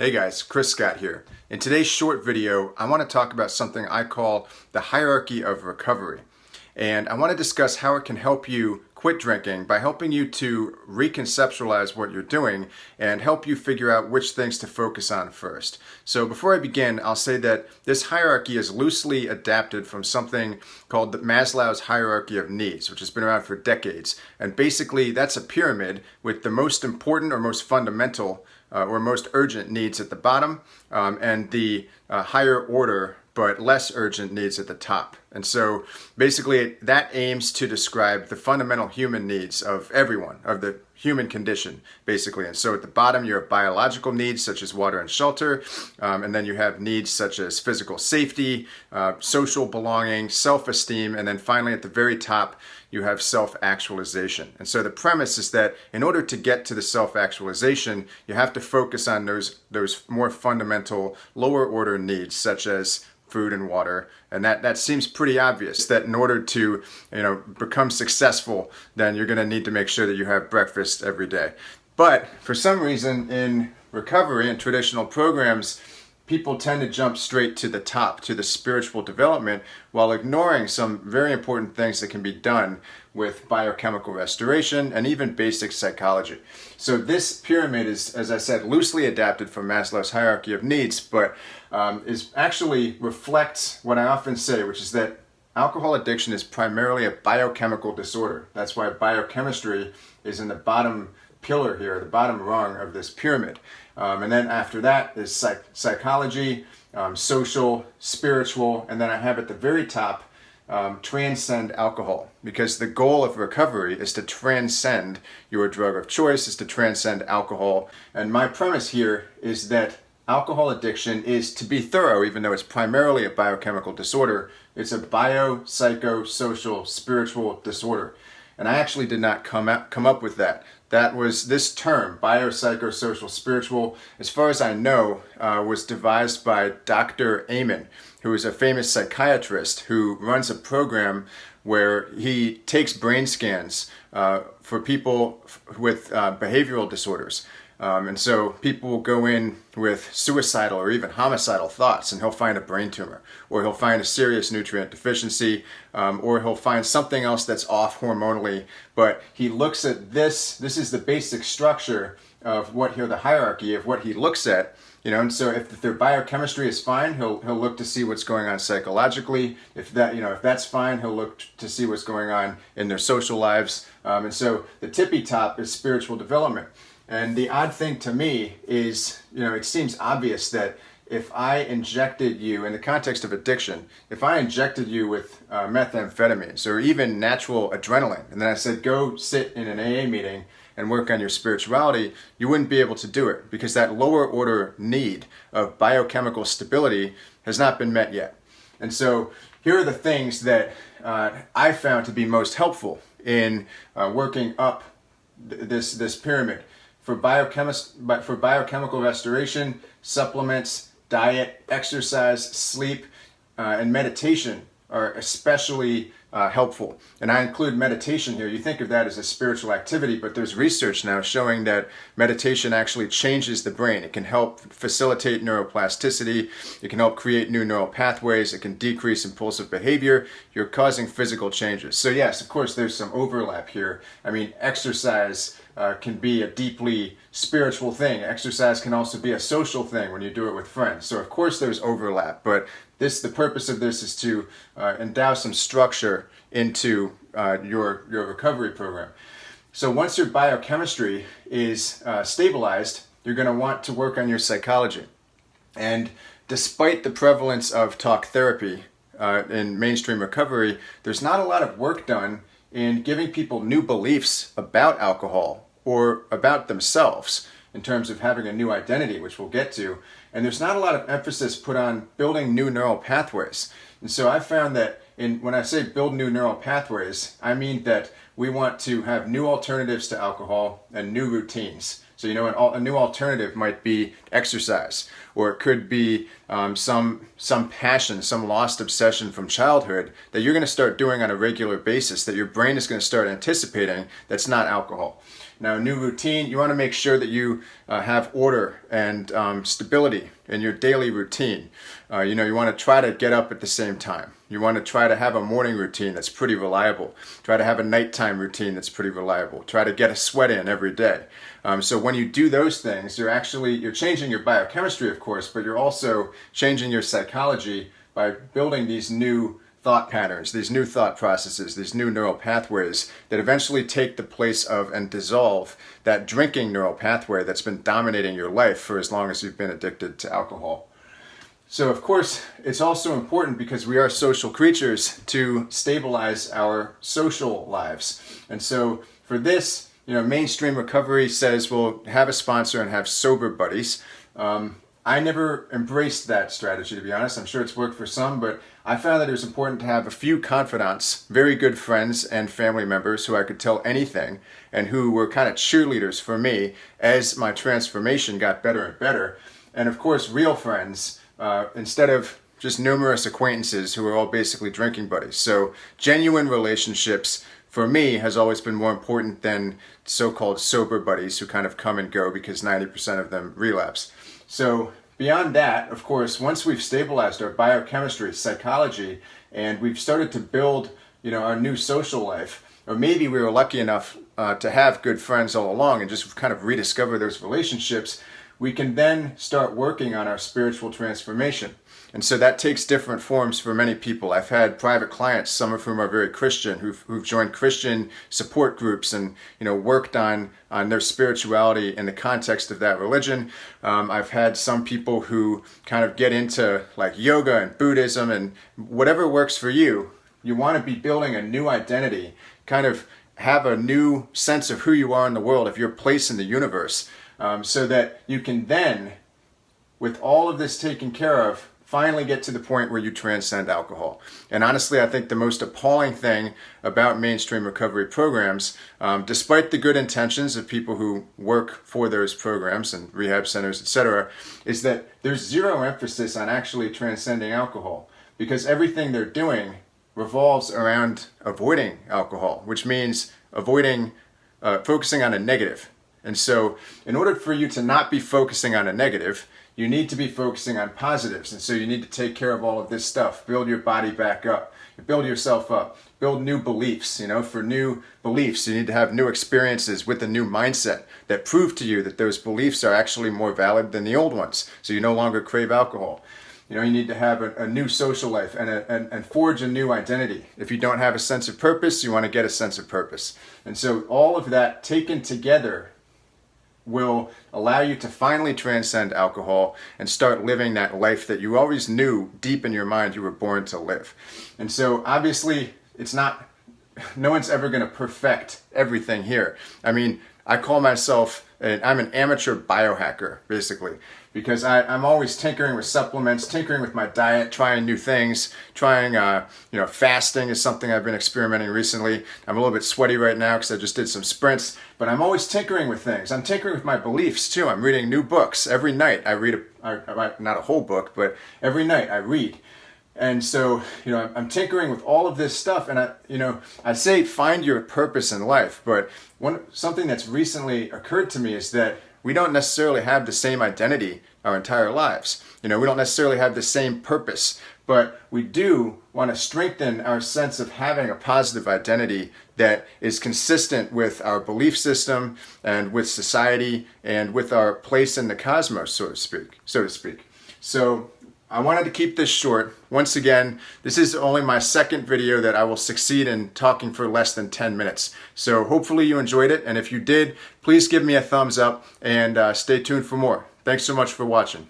Hey guys, Chris Scott here. In today's short video, I want to talk about something I call the hierarchy of recovery. And I want to discuss how it can help you quit drinking by helping you to reconceptualize what you're doing and help you figure out which things to focus on first. So before I begin, I'll say that this hierarchy is loosely adapted from something called the Maslow's hierarchy of needs, which has been around for decades. And basically, that's a pyramid with the most important or most fundamental or most urgent needs at the bottom, and the higher order but less urgent needs at the top. And so basically that aims to describe the fundamental human needs of everyone, of the human condition, basically. And so at the bottom you have biological needs such as water and shelter, and then you have needs such as physical safety, social belonging, self-esteem, and then finally at the very top you have self-actualization. And so the premise is that in order to get to the self-actualization, you have to focus on those more fundamental lower order needs such as food and water, and that seems pretty obvious that in order to become successful, then you're going to need to make sure that you have breakfast every day. But for some reason in recovery and traditional programs, people tend to jump straight to the top, to the spiritual development, while ignoring some very important things that can be done with biochemical restoration and even basic psychology. So this pyramid is, as I said, loosely adapted from Maslow's hierarchy of needs, but is actually reflects what I often say, which is that alcohol addiction is primarily a biochemical disorder. That's why biochemistry is in the bottom pillar here, the bottom rung of this pyramid. And then after that is psychology, social, spiritual, and then I have at the very top transcend alcohol, because the goal of recovery is to transcend your drug of choice, is to transcend alcohol. And my premise here is that alcohol addiction is, to be thorough, even though it's primarily a biochemical disorder, it's a bio-psycho-social spiritual disorder. And I actually did not come up with that. That was this term, biopsychosocial spiritual, as far as I know, was devised by Dr. Amen, who is a famous psychiatrist who runs a program where he takes brain scans for people with behavioral disorders. And so people will go in with suicidal or even homicidal thoughts, and he'll find a brain tumor, or he'll find a serious nutrient deficiency, or he'll find something else that's off hormonally. But he looks at this is the basic structure of the hierarchy of what he looks at. And so if their biochemistry is fine, he'll look to see what's going on psychologically. If that's fine, he'll look to see what's going on in their social lives. And so the tippy top is spiritual development. And the odd thing to me is, it seems obvious that if I injected you, in the context of addiction, if I injected you with methamphetamines or even natural adrenaline, and then I said, go sit in an AA meeting and work on your spirituality, you wouldn't be able to do it, because that lower order need of biochemical stability has not been met yet. And so here are the things that I found to be most helpful in working up this pyramid. For biochemical restoration, supplements, diet, exercise, sleep, and meditation are especially helpful. And I include meditation here. You think of that as a spiritual activity, but there's research now showing that meditation actually changes the brain. It can help facilitate neuroplasticity. It can help create new neural pathways. It can decrease impulsive behavior. You're causing physical changes. So yes, of course, there's some overlap here. I mean, exercise can be a deeply spiritual thing. Exercise can also be a social thing when you do it with friends. So of course there's overlap, but the purpose of this is to endow some structure into your recovery program. So once your biochemistry is stabilized, you're going to want to work on your psychology. And despite the prevalence of talk therapy in mainstream recovery, there's not a lot of work done in giving people new beliefs about alcohol or about themselves in terms of having a new identity, which we'll get to. And there's not a lot of emphasis put on building new neural pathways. And so I found that when I say build new neural pathways, I mean that we want to have new alternatives to alcohol and new routines. So a new alternative might be exercise, or it could be some passion, some lost obsession from childhood that you're going to start doing on a regular basis, that your brain is going to start anticipating, that's not alcohol. Now, a new routine, you want to make sure that you have order and stability in your daily routine. You want to try to get up at the same time. You want to try to have a morning routine that's pretty reliable. Try to have a nighttime routine that's pretty reliable. Try to get a sweat in every day. So when you do those things, you're changing your biochemistry, of course, but you're also changing your psychology by building these new thought patterns, these new thought processes, these new neural pathways that eventually take the place of and dissolve that drinking neural pathway that's been dominating your life for as long as you've been addicted to alcohol. So of course, it's also important, because we are social creatures, to stabilize our social lives. And so for this, mainstream recovery says, well, have a sponsor and have sober buddies. I never embraced that strategy, to be honest. I'm sure it's worked for some, but I found that it was important to have a few confidants, very good friends and family members who I could tell anything, and who were kind of cheerleaders for me as my transformation got better and better. And of course, real friends, instead of just numerous acquaintances who are all basically drinking buddies. So genuine relationships, for me, has always been more important than so-called sober buddies who kind of come and go because 90% of them relapse. So beyond that, of course, once we've stabilized our biochemistry, psychology, and we've started to build, our new social life, or maybe we were lucky enough to have good friends all along and just kind of rediscover those relationships, we can then start working on our spiritual transformation. And so that takes different forms for many people. I've had private clients, some of whom are very Christian, who've joined Christian support groups and worked on their spirituality in the context of that religion. I've had some people who kind of get into like yoga and Buddhism, and whatever works for you. You want to be building a new identity, kind of have a new sense of who you are in the world, of your place in the universe, so that you can then, with all of this taken care of, finally get to the point where you transcend alcohol. And honestly, I think the most appalling thing about mainstream recovery programs, despite the good intentions of people who work for those programs and rehab centers, etc., is that there's zero emphasis on actually transcending alcohol, because everything they're doing revolves around avoiding alcohol, which means focusing on a negative. And so in order for you to not be focusing on a negative, you need to be focusing on positives. And so you need to take care of all of this stuff, build your body back up, build yourself up, build new beliefs. For new beliefs, you need to have new experiences with a new mindset that prove to you that those beliefs are actually more valid than the old ones. So you no longer crave alcohol. You need to have a new social life and forge a new identity. If you don't have a sense of purpose, you want to get a sense of purpose. And so all of that taken together will allow you to finally transcend alcohol and start living that life that you always knew deep in your mind you were born to live. And so obviously no one's ever going to perfect everything here. I mean, I call myself, I'm an amateur biohacker, basically, because I'm always tinkering with supplements, tinkering with my diet, trying new things, fasting is something I've been experimenting recently. I'm a little bit sweaty right now because I just did some sprints, but I'm always tinkering with things. I'm tinkering with my beliefs too. I'm reading new books. Every night I read, not a whole book, but every night I read. And so, I'm tinkering with all of this stuff, and I say find your purpose in life, but something that's recently occurred to me is that we don't necessarily have the same identity our entire lives. We don't necessarily have the same purpose, but we do want to strengthen our sense of having a positive identity that is consistent with our belief system and with society and with our place in the cosmos, so to speak. So I wanted to keep this short. Once again, this is only my second video that I will succeed in talking for less than 10 minutes. So hopefully you enjoyed it, and if you did, please give me a thumbs up and stay tuned for more. Thanks so much for watching.